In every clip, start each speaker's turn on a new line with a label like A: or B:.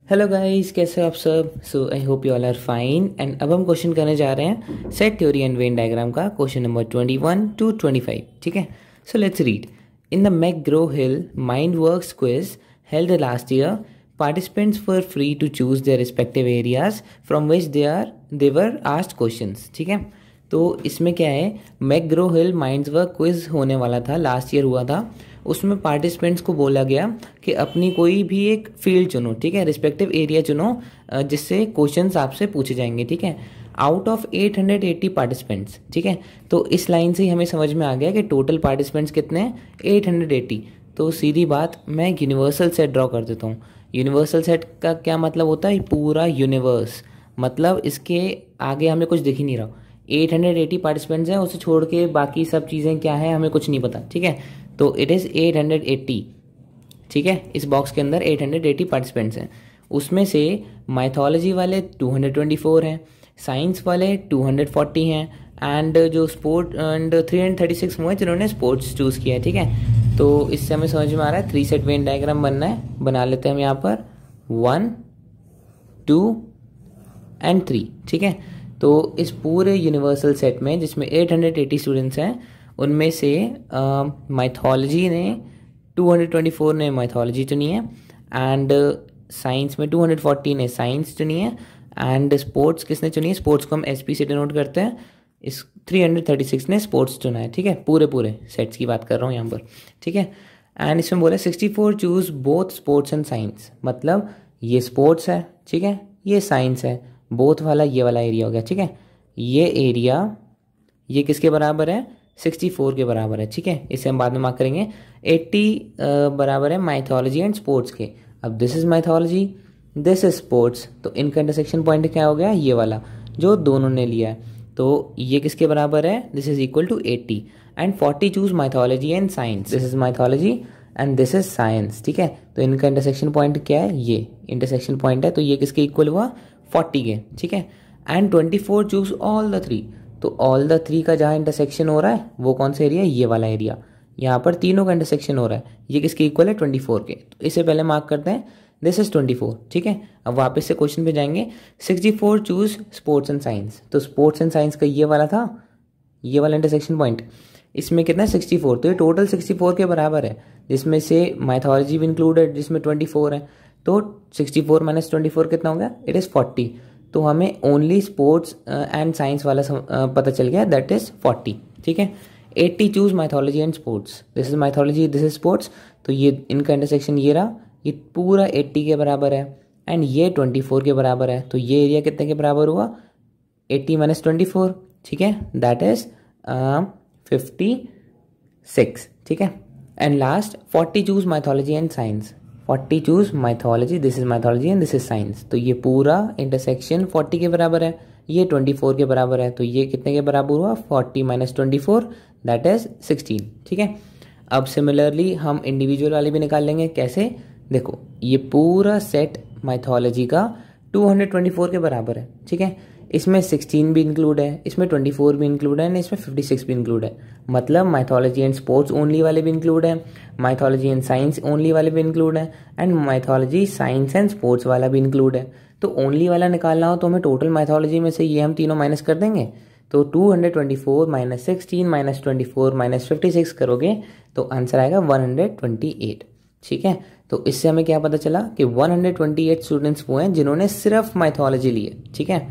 A: Hello guys, कैसे हो आप सब। I hope you all are fine. And अब हम क्वेश्चन करने जा रहे हैं set theory and Venn diagram का, क्वेश्चन नंबर 21 to 25। ठीक है, so let's read. In the McGraw Hill mind works quiz held last year, participants were free to choose their respective areas from which they asked questions. ठीक है, तो इसमें क्या है, McGraw Hill minds work quiz होने वाला था, last year हुआ था। उसमें पार्टिसिपेंट्स को बोला गया कि अपनी कोई भी एक फील्ड चुनो, ठीक है, रिस्पेक्टिव एरिया चुनो जिससे क्वेश्चंस आपसे पूछे जाएंगे। ठीक है, आउट ऑफ 880 पार्टिसिपेंट्स। ठीक है, तो इस लाइन से ही हमें समझ में आ गया कि टोटल पार्टिसिपेंट्स कितने हैं, 880। तो सीधी बात, मैं यूनिवर्सल सेट ड्रॉ कर देता हूँ। यूनिवर्सल सेट का क्या मतलब होता है, पूरा यूनिवर्स, मतलब इसके आगे हमें कुछ दिख ही नहीं रहा। 880 पार्टिसिपेंट्स हैं, उसे छोड़ के बाकी सब चीज़ें क्या हैं हमें कुछ नहीं पता। ठीक है, तो इट इज़ 880। ठीक है, इस बॉक्स के अंदर 880 पार्टिसिपेंट्स हैं। उसमें से माइथोलॉजी वाले 224 हैं, साइंस वाले 240 हैं, एंड जो स्पोर्ट एंड 336 हुए जिन्होंने स्पोर्ट्स चूज़ किया है। ठीक है, तो इससे हमें समझ में आ रहा है 3 सेट वेन डायग्राम बनना है। बना लेते हैं हम यहाँ पर 1 2 एंड 3। ठीक है, तो इस पूरे यूनिवर्सल सेट में जिसमें 880 स्टूडेंट्स हैं, उनमें से माइथोलॉजी ने 224 ने माइथोलॉजी चुनी है, एंड साइंस में 240 ने साइंस चुनी है, एंड स्पोर्ट्स किसने चुनी है, स्पोर्ट्स को हम एसपी से डिनोट करते हैं, इस 336 ने स्पोर्ट्स चुना है। ठीक है, पूरे पूरे सेट्स की बात कर रहा हूँ यहाँ पर। ठीक है, एंड इसमें बोला 64 choose both sports and science, मतलब ये स्पोर्ट्स है, ठीक है, ये साइंस है, बोथ वाला ये वाला एरिया हो गया। ठीक है, ये एरिया ये किसके बराबर है, 64 के बराबर है। ठीक है, इसे हम बाद में मार्क करेंगे। 80 बराबर है माइथोलॉजी एंड स्पोर्ट्स के। अब this is mythology, this is sports, तो इनका इंटरसेक्शन पॉइंट क्या हो गया, ये वाला जो दोनों ने लिया है। तो ये किसके बराबर है, this is equal to 80, and 40 choose mythology and science, this is mythology and this is science. ठीक है, तो इनका इंटरसेक्शन पॉइंट क्या है, ये इंटरसेक्शन पॉइंट है, तो ये किसके इक्वल हुआ, 40 के। ठीक है, एंड 24 चूज ऑल द 3, तो ऑल द 3 का जहाँ इंटरसेक्शन हो रहा है वो कौन सा एरिया है, ये वाला एरिया। यहाँ पर तीनों का इंटरसेक्शन हो रहा है, ये किसके इक्वल है, 24 के। तो इसे पहले मार्क करते हैं, दिस इज 24। ठीक है, अब वापस से क्वेश्चन पे जाएंगे। 64 चूज स्पोर्ट्स एंड साइंस, तो स्पोर्ट्स एंड साइंस का ये वाला था, ये वाला इंटरसेक्शन पॉइंट, इसमें कितना है 64, तो ये टोटल 64 के बराबर है, जिसमें से माइथोलॉजी भी इंक्लूडेड जिसमें 24 है। तो 64 माइनस 24 कितना हो गया, इट इज़ 40। तो हमें ओनली स्पोर्ट्स एंड साइंस वाला पता चल गया, दैट इज 40। ठीक है, 80 choose mythology and sports, this is mythology, this is sports, तो ये इनका इंटरसेक्शन ये रहा, ये पूरा 80 के बराबर है, एंड ये 24 के बराबर है। तो ये एरिया कितने के बराबर हुआ, 80 माइनस 24। ठीक है, दैट इज 56। ठीक है, and last 40 choose mythology and science, 40 choose mythology, this is mythology and this is science, तो ये पूरा इंटरसेक्शन 40 के बराबर है, ये 24 के बराबर है, तो ये कितने के बराबर हुआ, 40 माइनस 24, दैट इज 16। ठीक है, अब सिमिलरली हम इंडिविजुअल वाले भी निकाल लेंगे। कैसे, देखो ये पूरा सेट माइथोलॉजी का 224 के बराबर है। ठीक है, इसमें 16 भी इंक्लूड है, इसमें 24 भी इंक्लूड है, इसमें 56 भी इंक्लूड है, मतलब माइथोलॉजी एंड स्पोर्ट्स ओनली वाले भी इंक्लूड है, माइथोलॉजी एंड साइंस ओनली वाले भी इंक्लूड है, and mythology science and sports वाला भी इंक्लूड है। तो ओनली वाला निकालना हो तो हमें टोटल माइथोलॉजी में से ये हम तीनों माइनस कर देंगे, तो 224 माइनस 16 माइनस 24 माइनस 56 करोगे तो आंसर आएगा 128। ठीक है, तो इससे हमें क्या पता चला कि 128 स्टूडेंट्स वो हैं जिन्होंने सिर्फ माइथोलॉजी ली है। ठीक है,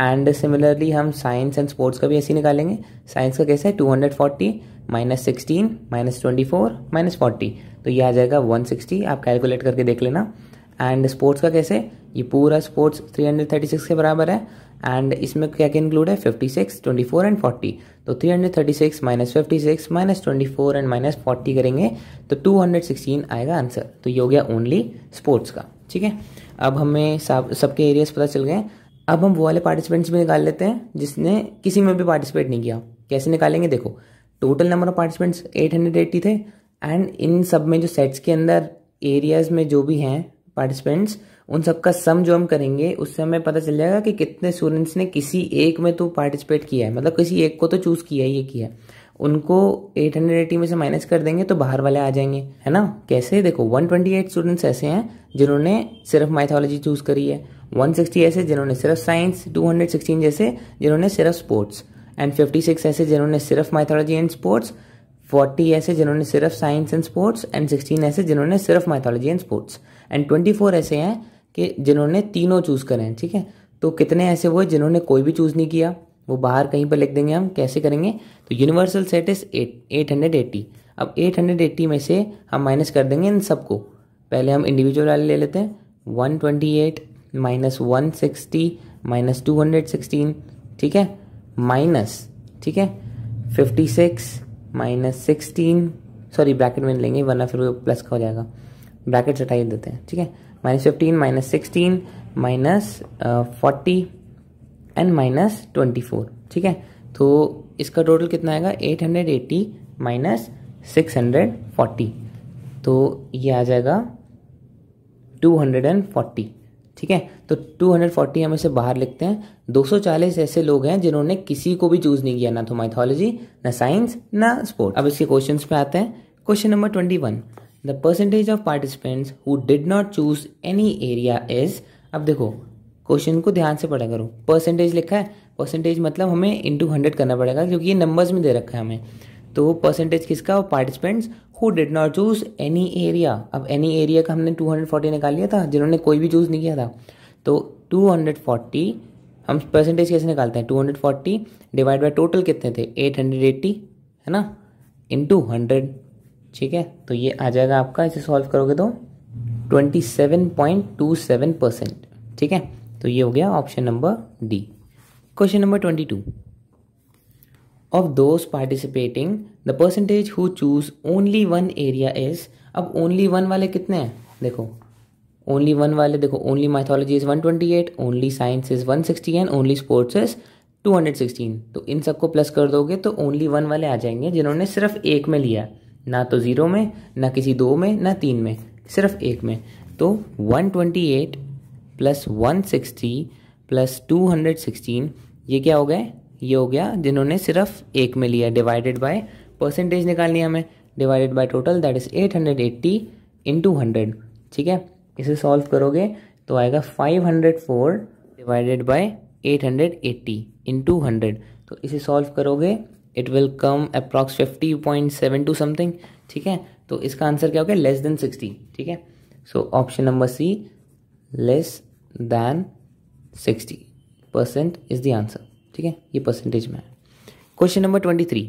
A: एंड सिमिलरली हम साइंस एंड स्पोर्ट्स का भी ऐसे ही निकालेंगे। साइंस का कैसे है, 240 माइनस 16 माइनस 24 माइनस 40, तो ये आ जाएगा 160, आप कैलकुलेट करके देख लेना। एंड स्पोर्ट्स का कैसे, ये पूरा स्पोर्ट्स 336 के बराबर है, एंड इसमें क्या क्या इंक्लूड है, 56 24 एंड 40, तो 336 माइनस 56 माइनस 24 एंड माइनस 40 करेंगे तो 216 आएगा आंसर। तो ये हो गया ओनली स्पोर्ट्स का। ठीक है, अब हमें सबके एरियाज पता चल गए। अब हम वो वाले पार्टिसिपेंट्स भी निकाल लेते हैं जिसने किसी में भी पार्टिसिपेट नहीं किया। कैसे निकालेंगे, देखो टोटल नंबर ऑफ पार्टिसिपेंट्स 880 थे, एंड इन सब में जो सेट्स के अंदर एरियाज में जो भी हैं पार्टिसिपेंट्स, उन सबका सम जो हम करेंगे उससे हमें पता चल जाएगा कि कितने स्टूडेंट्स ने किसी एक में तो पार्टिसिपेट किया है, मतलब किसी एक को तो चूज किया ही किया है। उनको 880 में से माइनस कर देंगे तो बाहर वाले आ जाएंगे, है ना। कैसे, देखो 128 स्टूडेंट्स ऐसे हैं जिन्होंने सिर्फ माइथोलॉजी चूज करी है, 160 ऐसे जिन्होंने सिर्फ साइंस, 216 जैसे जिन्होंने सिर्फ स्पोर्ट्स, एंड 56 ऐसे जिन्होंने सिर्फ माइथोलॉजी एंड स्पोर्ट्स, 40 ऐसे जिन्होंने सिर्फ साइंस एंड स्पोर्ट्स, एंड 16 ऐसे जिन्होंने सिर्फ माइथोलॉजी एंड स्पोर्ट्स, एंड 24 ऐसे हैं कि जिन्होंने तीनों चूज करे हैं, ठीक है। तो कितने ऐसे हुए जिन्होंने कोई भी चूज नहीं किया, वो बाहर कहीं पर लिख देंगे हम। कैसे करेंगे, तो यूनिवर्सल सेट इज 880। अब 880 में से हम माइनस कर देंगे इन सबको। पहले हम इंडिविजुअल वाले ले लेते हैं, 128 माइनस 160 माइनस 216, ठीक है, माइनस, ठीक है, 56 माइनस 16, सॉरी ब्रैकेट में लेंगे वरना फिर वो प्लस का हो जाएगा, ब्रैकेट हटा देते हैं, ठीक है, minus 15 minus 16 minus 40 and minus 24, ठीक है। तो इसका टोटल कितना आएगा, 880 माइनस 640, तो ये आ जाएगा 240, ठीक है। तो 240 हम इसे बाहर लिखते हैं। 240 ऐसे लोग हैं जिन्होंने किसी को भी चूज नहीं किया, ना तो माइथोलॉजी, ना साइंस, ना स्पोर्ट। अब इसके क्वेश्चंस पे आते हैं। Question number 21, the percentage of participants who did not choose any area is. अब देखो क्वेश्चन को ध्यान से पढ़ा करो, परसेंटेज लिखा है, परसेंटेज मतलब हमें इंटू 100 करना पड़ेगा क्योंकि ये नंबर्स में दे रखा है हमें। तो परसेंटेज किसका, participants who did not choose any area. अब एनी एरिया का हमने 240 निकाल लिया था, जिन्होंने कोई भी चूज नहीं किया था। तो 240 हम परसेंटेज कैसे निकालते हैं, 240 डिवाइड बाय टोटल कितने थे 880, है ना, इंटू 100, ठीक है। तो ये आ जाएगा आपका, इसे सॉल्व करोगे तो 27.27%, ठीक है। तो ये हो गया option number D. Question number 22, of those participating the percentage who choose only one area is. अब ओनली वन वाले कितने हैं, देखो ओनली वन वाले, देखो only mythology is 128, only science is 160 and only sports is 216। तो इन सबको प्लस कर दोगे तो ओनली वन वाले आ जाएंगे जिन्होंने सिर्फ एक में लिया, ना तो 0 में, ना किसी 2 में, ना 3 में, सिर्फ एक में। तो 128 प्लस 160 प्लस 216, ये क्या हो गया, ये हो गया जिन्होंने सिर्फ एक में लिया, डिवाइडेड बाय परसेंटेज निकालनी है हमें, divided by total, that is 880 into 100, ठीक है। इसे सॉल्व करोगे तो आएगा 504 डिवाइडेड बाय 880 इंटू 100। तो इसे सॉल्व करोगे it will come approx 50.72 something, ठीक है। तो इसका आंसर क्या हो गया, लेस देन 60, ठीक है। So option number C, less than 60% is the answer, ठीक है। ये परसेंटेज में है। Question number 23,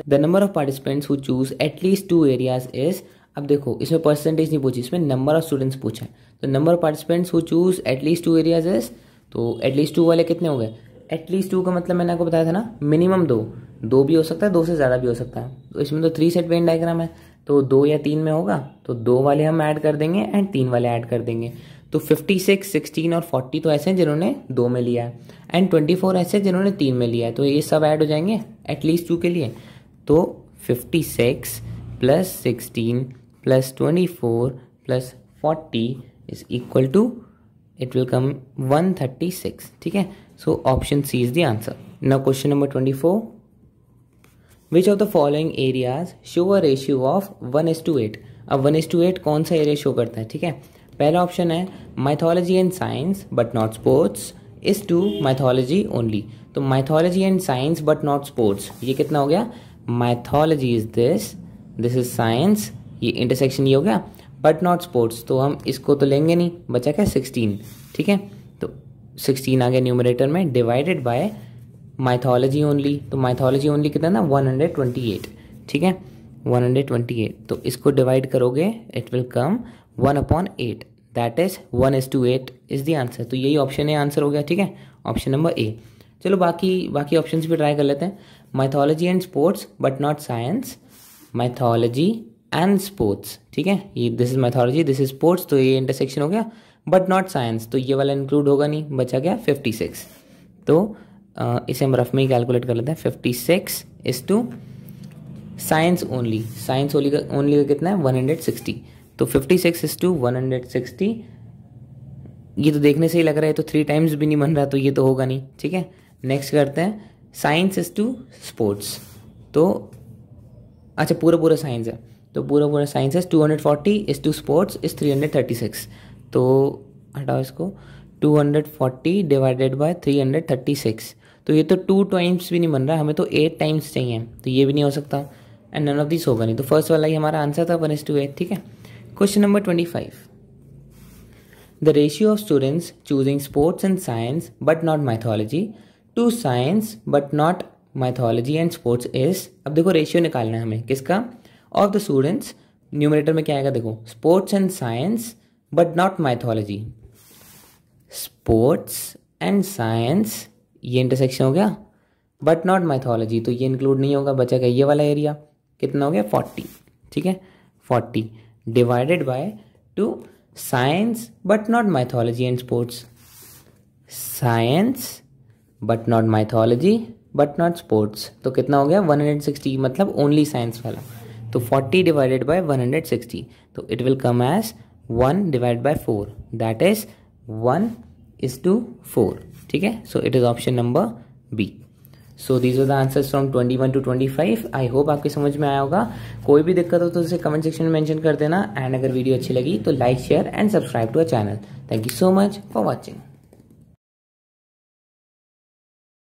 A: the number of participants who choose at least 2 areas is. अब देखो इसमें परसेंटेज नहीं पूछी, इसमें नंबर ऑफ स्टूडेंट्स पूछा है। तो number of participants who choose at least 2 areas is, तो एटलीस्ट 2 वाले कितने हो गए, एटलीस्ट 2 का मतलब मैंने आपको बताया था ना, मिनिमम 2 भी हो सकता है, 2 से ज़्यादा भी हो सकता है। तो इसमें तो 3 सेट वेन डायग्राम है, तो 2 या 3 में होगा, तो 2 वाले हम ऐड कर देंगे एंड 3 वाले ऐड कर देंगे। तो 56, 16 और 40 तो ऐसे हैं जिन्होंने 2 में लिया है, एंड 24 ऐसे जिन्होंने 3 में लिया है। तो ये सब ऐड हो जाएंगे एटलीस्ट 2 के लिए। तो 56 plus 16 plus 24 plus 40 is equal to, it will come 136, ठीक है। So option C is the answer. Now question number 24, which of the following areas show a ratio of 1:8। अब 1:8 कौन सा एरिया शो करता है, ठीक है। पहला ऑप्शन है mythology and science but not sports is to mythology only. तो mythology and science but not sports, ये कितना हो गया, mythology is this, this is science, ये इंटरसेक्शन ये हो गया, बट नॉट स्पोर्ट्स। तो हम इसको तो लेंगे नहीं, बचा क्या 16, ठीक है। तो 16 आ गया न्यूमरेटर में, डिवाइडेड बाय माइथोलॉजी ओनली। तो माइथोलॉजी ओनली कितना ना 128, ठीक है, 128। तो इसको डिवाइड करोगे it will come 1/8, that is 1:8 is the answer. तो यही ऑप्शन है, आंसर हो गया, ठीक है, ऑप्शन नंबर ए। चलो बाकी ऑप्शंस भी ट्राई कर लेते हैं। Mythology and sports but not science, mythology and sports, ठीक है, ये this is mythology, this is sports, तो ये इंटरसेक्शन हो गया, बट नॉट साइंस, तो ये वाला इंक्लूड होगा नहीं, बचा गया 56। तो इसे हम रफ में ही कैलकुलेट कर लेते हैं, 56 is to science only, science only का कितना है 160। तो 56 इज टू 160, ये तो देखने से ही लग रहा है तो 3 टाइम्स भी नहीं बन रहा, तो ये तो होगा नहीं, ठीक है। नेक्स्ट करते हैं साइंस इज टू स्पोर्ट्स, तो अच्छा पूरा साइंस है, तो पूरा साइंस है 240 इज टू स्पोर्ट्स इज 336, तो हटाओ इसको, 240 डिवाइडेड बाय 336, तो ये तो 2 टाइम्स भी नहीं बन रहा, हमें तो 8 टाइम्स चाहिए, तो ये भी नहीं हो सकता एंड नन ऑफ दिस होगा नहीं, तो फर्स्ट वाला ही हमारा आंसर था 1:8। ठीक है, question number 25, the ratio of students choosing sports and science but not mythology to science but not mythology and sports is, अब देखो रेशियो निकालना है हमें किसका, ऑफ द स्टूडेंट्स, न्यूमरेटर में क्या आएगा देखो, sports and science but not mythology, sports and science ये इंटरसेक्शन हो गया, बट नॉट माइथोलॉजी तो ये इंक्लूड नहीं होगा, बचेगा ये वाला एरिया, कितना हो गया 40, ठीक है 40 divided by two science but not mythology and sports, science but not mythology but not sports, तो कितना हो गया 160, मतलब ओनली साइंस वाला, तो 40 डिवाइडेड बाय 160, तो it will come as 1 divide by 4, that is 1:4, ठीक है, so it is option number B. So these are the answers from 21 to 25। I hope आपके समझ में आया होगा, कोई भी दिक्कत हो तो उसे कमेंट सेक्शन में मेंशन कर देना, एंड अगर वीडियो अच्छी लगी तो like share and subscribe to our channel. Thank you so much for watching.